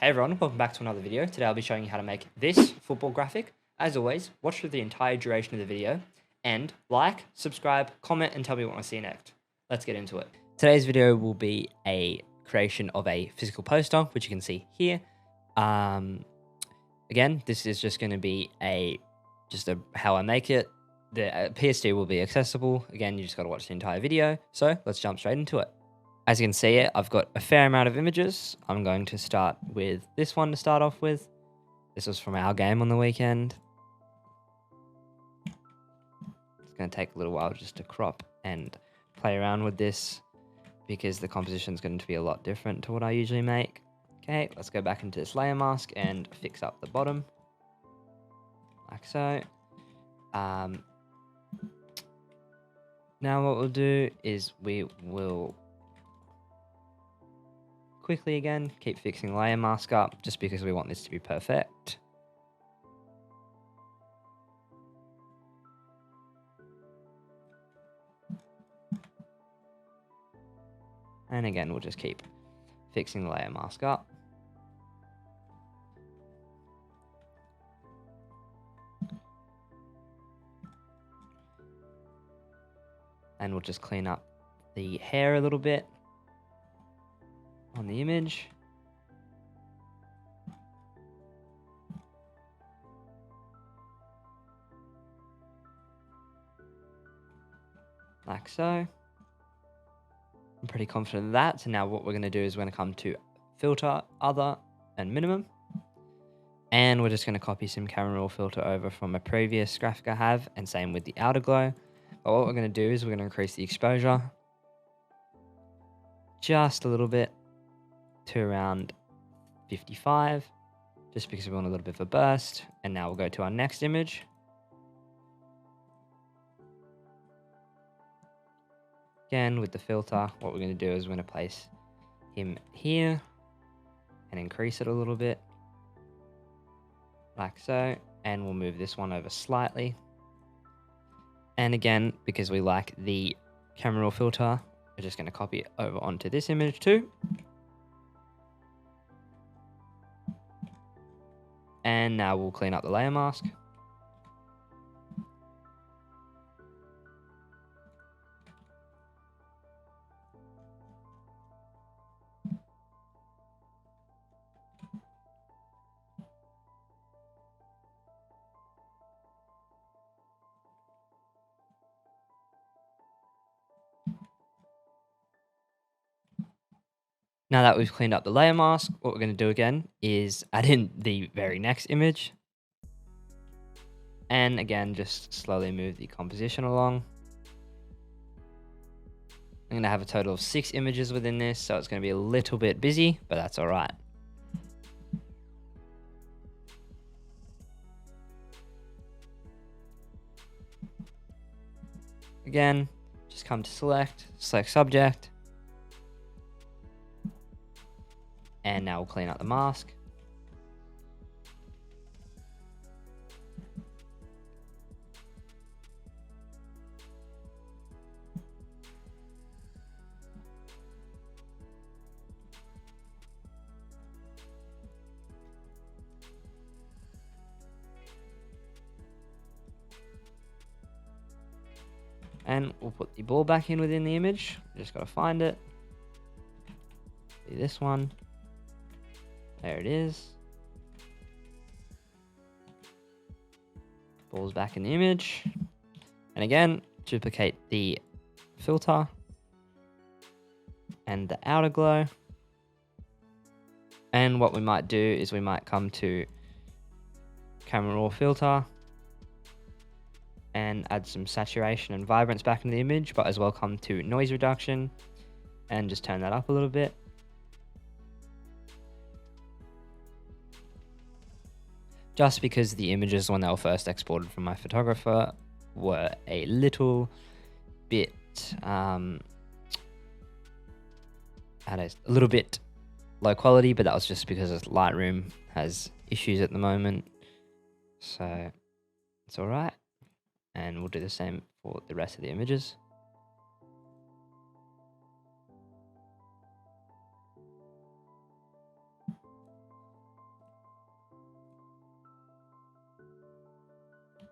Hey everyone, welcome back to another video. Today I'll be showing you how to make this football graphic. As always, watch through the entire duration of the video and like, subscribe, comment and tell me what you want to see next. Let's get into it. Today's video will be a creation of a physical poster, which you can see here. Again, this is just going to be how I make it. The PSD will be accessible. Again, you just got to watch the entire video. So let's jump straight into it. As you can see it, I've got a fair amount of images. I'm going to start with this one to start off with. This was from our game on the weekend. It's going to take a little while just to crop and play around with this because the composition is going to be a lot different to what I usually make. Okay, let's go back into this layer mask and fix up the bottom like so. Now what we'll do is we will quickly again keep fixing layer mask up just because we want this to be perfect. And again, we'll just keep fixing the layer mask up. And we'll just clean up the hair a little bit on the image. Like so. I'm pretty confident of that. So now what we're going to do is we're going to come to filter, other, and minimum. And we're just going to copy some camera raw filter over from a previous graphic I have, and same with the outer glow. But what we're going to do is we're going to increase the exposure just a little bit to around 55, just because we want a little bit of a burst. And now we'll go to our next image. Again, with the filter, what we're going to do is we're going to place him here and increase it a little bit, like so. And we'll move this one over slightly. And again, because we like the camera raw filter, we're just going to copy it over onto this image too. And now we'll clean up the layer mask. Now that we've cleaned up the layer mask, what we're going to do again is add in the very next image. And again, just slowly move the composition along. I'm going to have a total of 6 images within this, so it's going to be a little bit busy, but that's all right. Again, just come to select subject. And now we'll clean up the mask. And we'll put the ball back in within the image. Just got to find it. See this one. There it is. Ball's back in the image. And again, duplicate the filter and the outer glow. And what we might do is we might come to camera raw filter and add some saturation and vibrance back in the image, but as well come to noise reduction and just turn that up a little bit. Just because the images when they were first exported from my photographer were a little bit low quality, but that was just because Lightroom has issues at the moment, so it's all right. And we'll do the same for the rest of the images.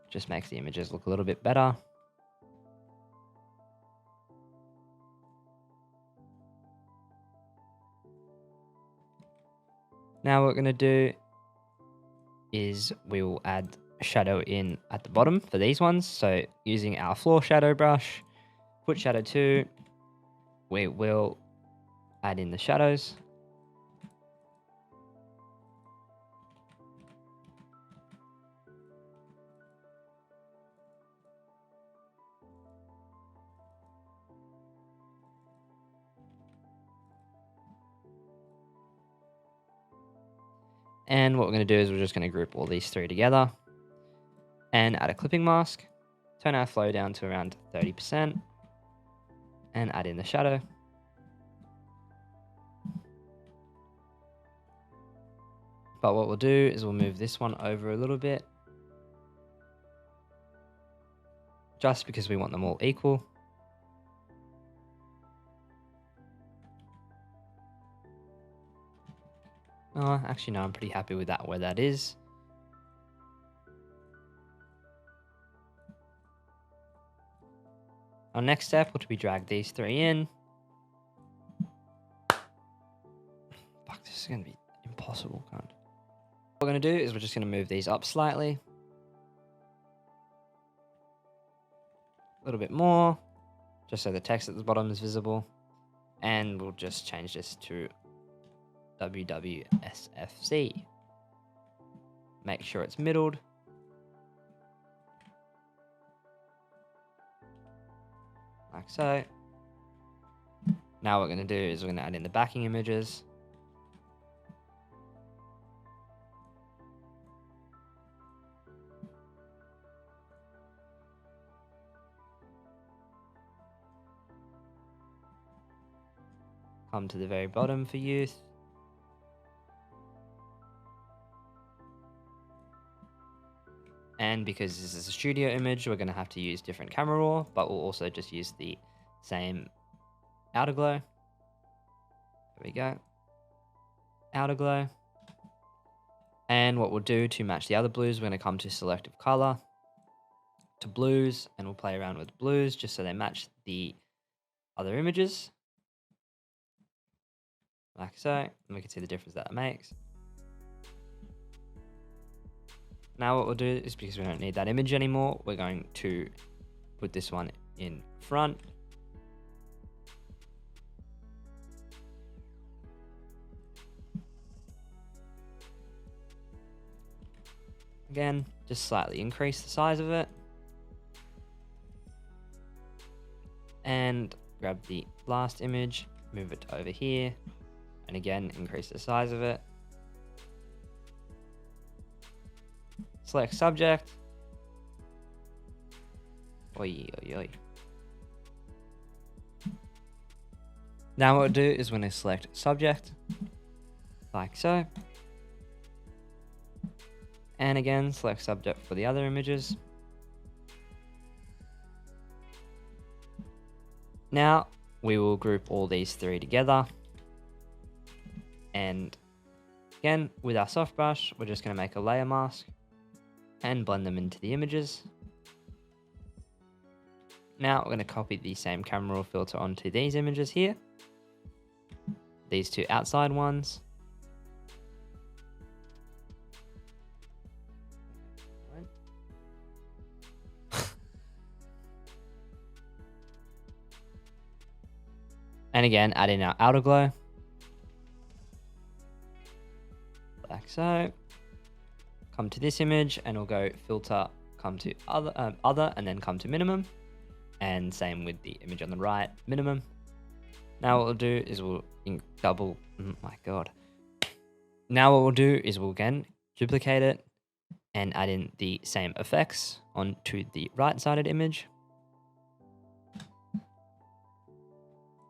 Just makes the images look a little bit better. Now what we're going to do is we will add a shadow in at the bottom for these ones. So using our floor shadow brush, foot shadow 2, we will add in the shadows. And what we're going to do is we're just going to group all these three together and add a clipping mask. Turn our flow down to around 30% and add in the shadow. But what we'll do is we'll move this one over a little bit, just because we want them all equal. Oh, actually, no, I'm pretty happy with that where that is. Our next step will be drag these three in. Fuck, this is going to be impossible, can't it? What we're going to do is we're just going to move these up slightly. A little bit more, just so the text at the bottom is visible. And we'll just change this to WWSFC. Make sure it's middled. Like so. Now what we're going to do is we're going to add in the backing images. Come to the very bottom for youth. And because this is a studio image, we're going to have to use different camera raw, but we'll also just use the same outer glow. There we go. Outer glow. And what we'll do to match the other blues, we're going to come to selective color, to blues, and we'll play around with blues just so they match the other images. Like so, and we can see the difference that it makes. Now what we'll do is, because we don't need that image anymore, we're going to put this one in front. Again, just slightly increase the size of it. And grab the last image, move it over here, and again, increase the size of it. Select subject. Oi, oi, oi. Now what we'll do is we're going to select subject, like so. And again, select subject for the other images. Now we will group all these three together. And again, with our soft brush, we're just going to make a layer mask and blend them into the images. Now we're going to copy the same camera raw filter onto these images here. These two outside ones. And again, add in our outer glow. Like so. Come to this image and we'll go filter, come to other, and then come to minimum. And same with the image on the right, minimum. Now what we'll do is we'll double, my God. Now what we'll do is we'll again duplicate it and add in the same effects onto the right-sided image.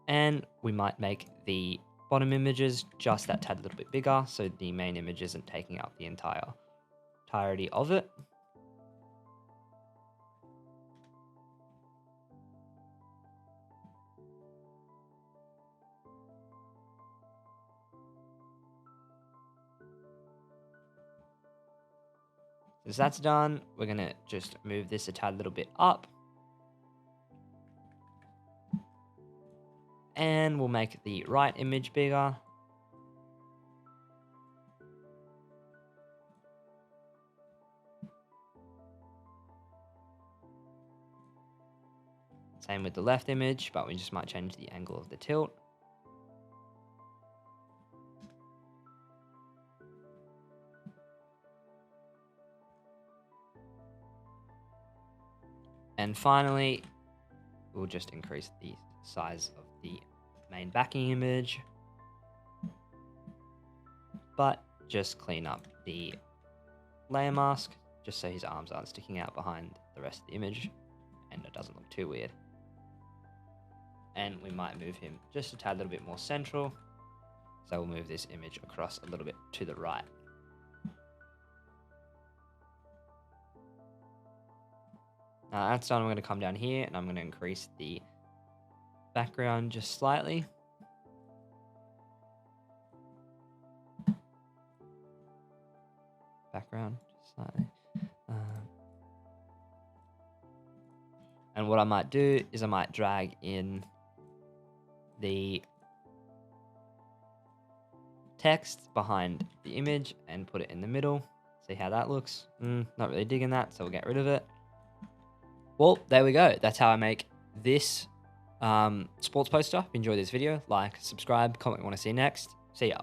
And we might make the bottom images just that tad a little bit bigger, so the main image isn't taking up the entirety of it. As that's done, we're going to just move this a tad little bit up. And we'll make the right image bigger. Same with the left image, but we just might change the angle of the tilt. And finally, we'll just increase the size of the main backing image, but just clean up the layer mask just so his arms aren't sticking out behind the rest of the image and it doesn't look too weird. And we might move him just a tad little bit more central. So we'll move this image across a little bit to the right. Now that's done, I'm going to come down here and I'm going to increase the background just slightly. Background just slightly. And what I might do is I might drag in the text behind the image and put it in the middle. See how that looks? Not really digging that, so we'll get rid of it. Well, there we go. That's how I make this sports poster. If you enjoyed this video, like, subscribe, comment what you want to see next. See ya.